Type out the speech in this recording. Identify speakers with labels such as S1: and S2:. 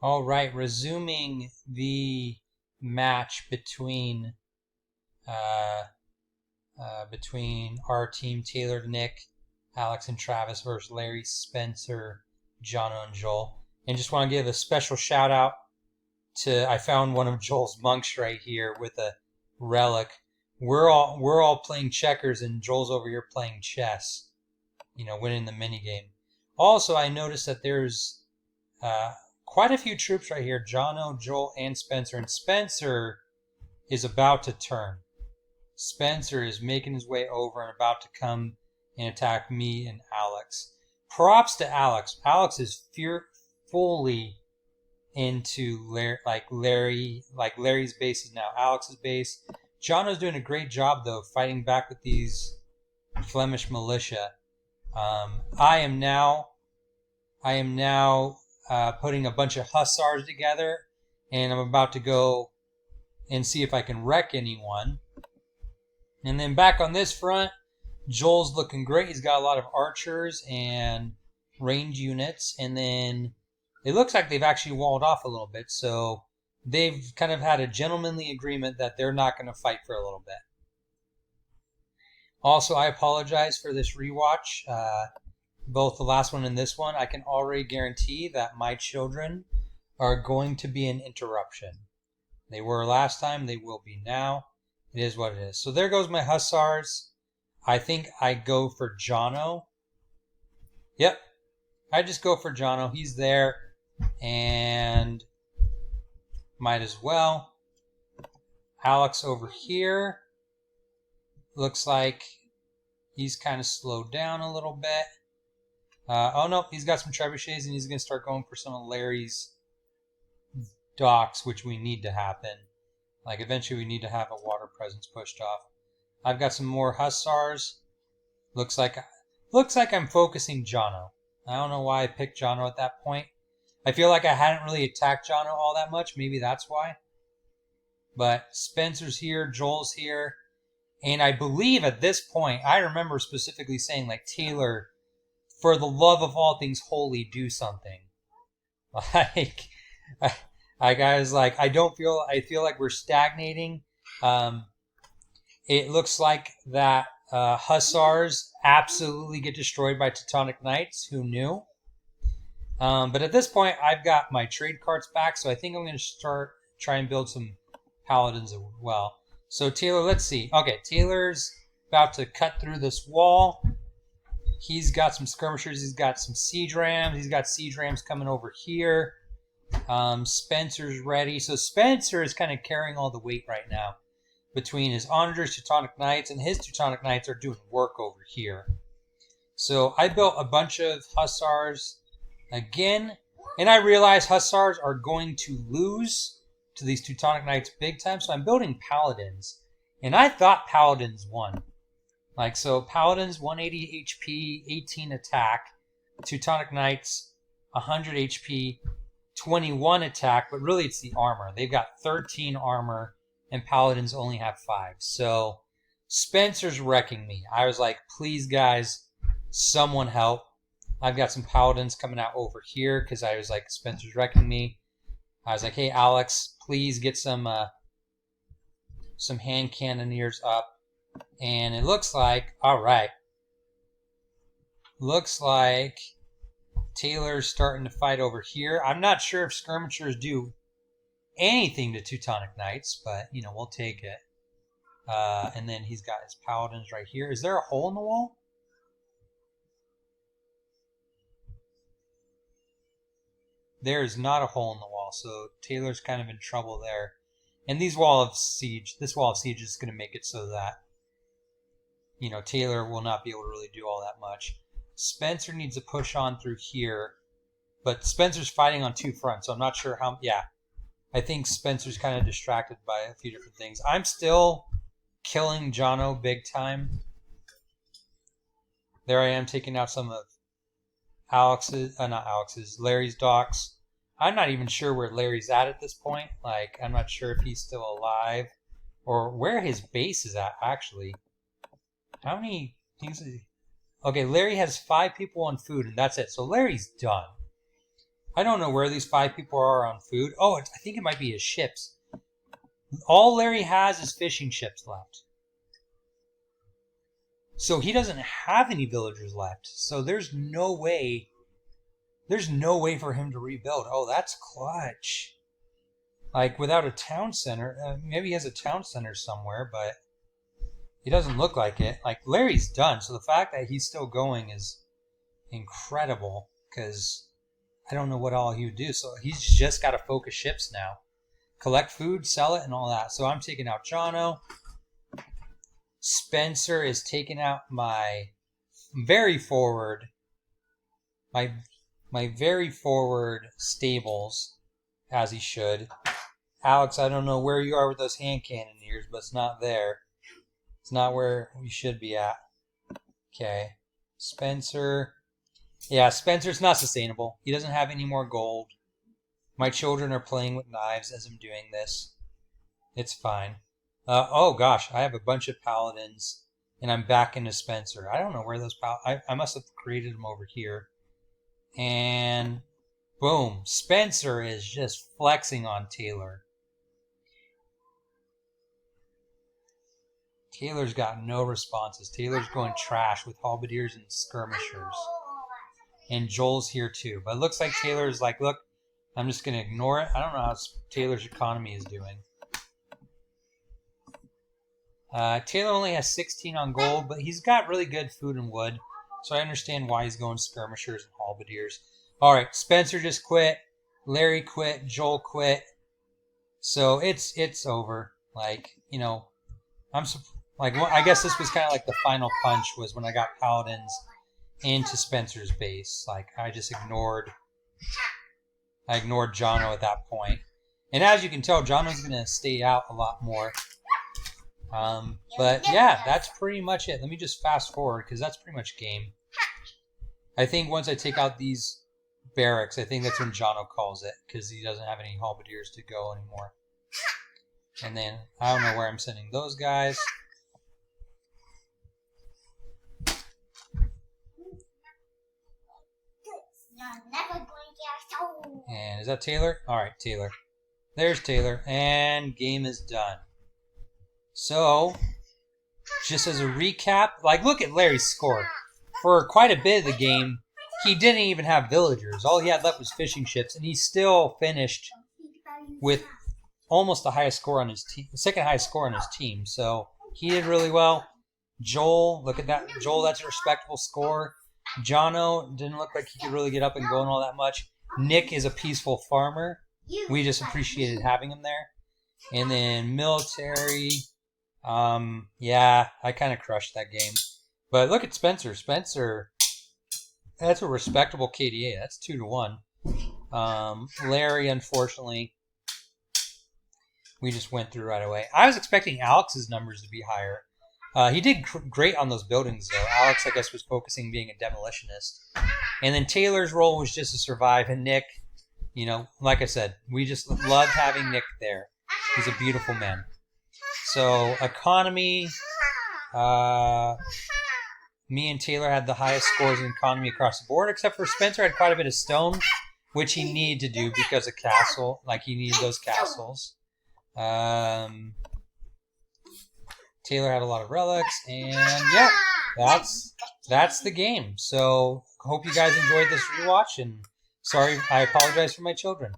S1: All right, resuming the match uh, between our team, Taylor, Nick, Alex, and Travis versus Larry, Spencer, Jono, and Joel. And just want to give a special shout out to I found one of Joel's monks right here with a relic. We're all playing checkers, and Joel's over here playing chess. Winning the mini game. Also, I noticed that there's uh, quite a few troops right here. Jono, Joel, and Spencer. And Spencer is about to turn. Spencer is making his way over and about to come and attack me and Alex. Props to Alex. Alex is fully into Larry's base is now Alex's base. Jono's doing a great job though, fighting back with these Flemish militia. I am now putting a bunch of hussars together, and I'm about to go and see if I can wreck anyone. And then back on this front, Joel's looking great. He's got a lot of archers and range units, and then it looks like they've actually walled off a little bit, so they've kind of had a gentlemanly agreement that they're not going to fight for a little bit. Also, I apologize for this rewatch. Both the last one and this one, I can already guarantee that my children are going to be an interruption. They were last time, they will be now. It is what it is. So there goes my hussars. I think I go for Jono. Yep, I just go for Jono. He's there, and might as well. Alex over here. Looks like he's kind of slowed down a little bit. Oh no, he's got some trebuchets, and he's going to start going for some of Larry's docks, which we need to happen. Like eventually we need to have a water presence pushed off. I've got some more hussars. Looks like I'm focusing Jono. I don't know why I picked Jono at that point. I feel like I hadn't really attacked Jono all that much. Maybe that's why. But Spencer's here, Joel's here. And I believe at this point, I remember specifically saying, like, Taylor, for the love of all things holy, do something. Like, I was like, I feel like we're stagnating. It looks like that hussars absolutely get destroyed by Teutonic Knights. Who knew? But at this point, I've got my trade carts back, so I think I'm going to try and build some paladins as well. So Taylor, let's see. Okay, Taylor's about to cut through this wall. He's got some skirmishers. He's got some siege rams. He's got siege rams coming over here. Spencer's ready. So Spencer is kind of carrying all the weight right now between his onagers, Teutonic Knights, and his Teutonic Knights are doing work over here. So I built a bunch of hussars again, and I realized hussars are going to lose to these Teutonic Knights big time, so I'm building paladins. And I thought paladins won. Like, so paladins 180 HP, 18 attack. Teutonic Knights 100 HP, 21 attack, but really it's the armor. They've got 13 armor, and paladins only have 5. So Spencer's wrecking me. I was like, please guys, someone help. I've got some paladins coming out over here because I was like, Spencer's wrecking me. I was like, hey Alex, please get some hand cannoneers up. And it looks like, alright. Looks like Taylor's starting to fight over here. I'm not sure if skirmishers do anything to Teutonic Knights, but, we'll take it. And then he's got his paladins right here. Is there a hole in the wall? There is not a hole in the wall, so Taylor's kind of in trouble there. And this wall of siege is going to make it so that, Taylor will not be able to really do all that much. Spencer needs to push on through here, but Spencer's fighting on 2 fronts, so I'm not sure how, yeah. I think Spencer's kind of distracted by a few different things. I'm still killing Jono big time. There I am taking out some of Larry's docks. I'm not even sure where Larry's at this point. Like, I'm not sure if he's still alive or where his base is at, actually. How many things is he? Okay, Larry has 5 people on food, and that's it. So Larry's done. I don't know where these 5 people are on food. Oh, I think it might be his ships. All Larry has is fishing ships left. So he doesn't have any villagers left. So there's no way for him to rebuild. Oh, that's clutch. Like, without a town center, maybe he has a town center somewhere, but he doesn't look like it. Like, Larry's done, so the fact that he's still going is incredible, because I don't know what all he would do. So he's just got to focus ships now. Collect food, sell it, and all that. So I'm taking out Jono. Spencer is taking out my very forward, my very forward stables, as he should. Alex, I don't know where you are with those hand cannoneers, but it's not there. It's not where we should be at. Okay. Spencer. Yeah, Spencer's not sustainable. He doesn't have any more gold. My children are playing with knives as I'm doing this. It's fine. Oh gosh, I have a bunch of paladins, and I'm back into Spencer. I don't know where those I must have created them over here. And boom, Spencer is just flexing on Taylor. Taylor's got no responses. Taylor's going trash with halberdiers and skirmishers. And Joel's here too. But it looks like Taylor's like, look, I'm just going to ignore it. I don't know how Taylor's economy is doing. Taylor only has 16 on gold, but he's got really good food and wood. So I understand why he's going skirmishers and halberdiers. All right, Spencer just quit. Larry quit. Joel quit. So it's over. Like, you know, I guess this was kind of like the final punch was when I got paladins into Spencer's base. Like, I ignored Jono at that point. And as you can tell, Jono's going to stay out a lot more. But yeah, that's pretty much it. Let me just fast forward because that's pretty much game. I think once I take out these barracks, I think that's when Jono calls it because he doesn't have any halberdiers to go anymore. And then I don't know where I'm sending those guys. And is that Taylor? All right, Taylor. There's Taylor. And game is done. So, just as a recap, like, look at Larry's score. For quite a bit of the game, he didn't even have villagers. All he had left was fishing ships, and he still finished with almost the highest score on his team, the second highest score on his team. So, he did really well. Joel, look at that. Joel, that's a respectable score. Jono didn't look like he could really get up and go and all that much. Nick is a peaceful farmer. We just appreciated having him there. And then military. Yeah, I kind of crushed that game. But look at Spencer. Spencer, that's a respectable KDA. That's 2-1. Larry, unfortunately, we just went through right away. I was expecting Alex's numbers to be higher. He did great on those buildings, though. Alex, I guess, was focusing being a demolitionist. And then Taylor's role was just to survive. And Nick, you know, like I said, we just loved having Nick there. He's a beautiful man. So, economy, me and Taylor had the highest scores in economy across the board, except for Spencer had quite a bit of stone, which he needed to do because of castle. Like, he needed those castles. Taylor had a lot of relics, and yeah, that's the game. So, hope you guys enjoyed this rewatch, and sorry, I apologize for my children.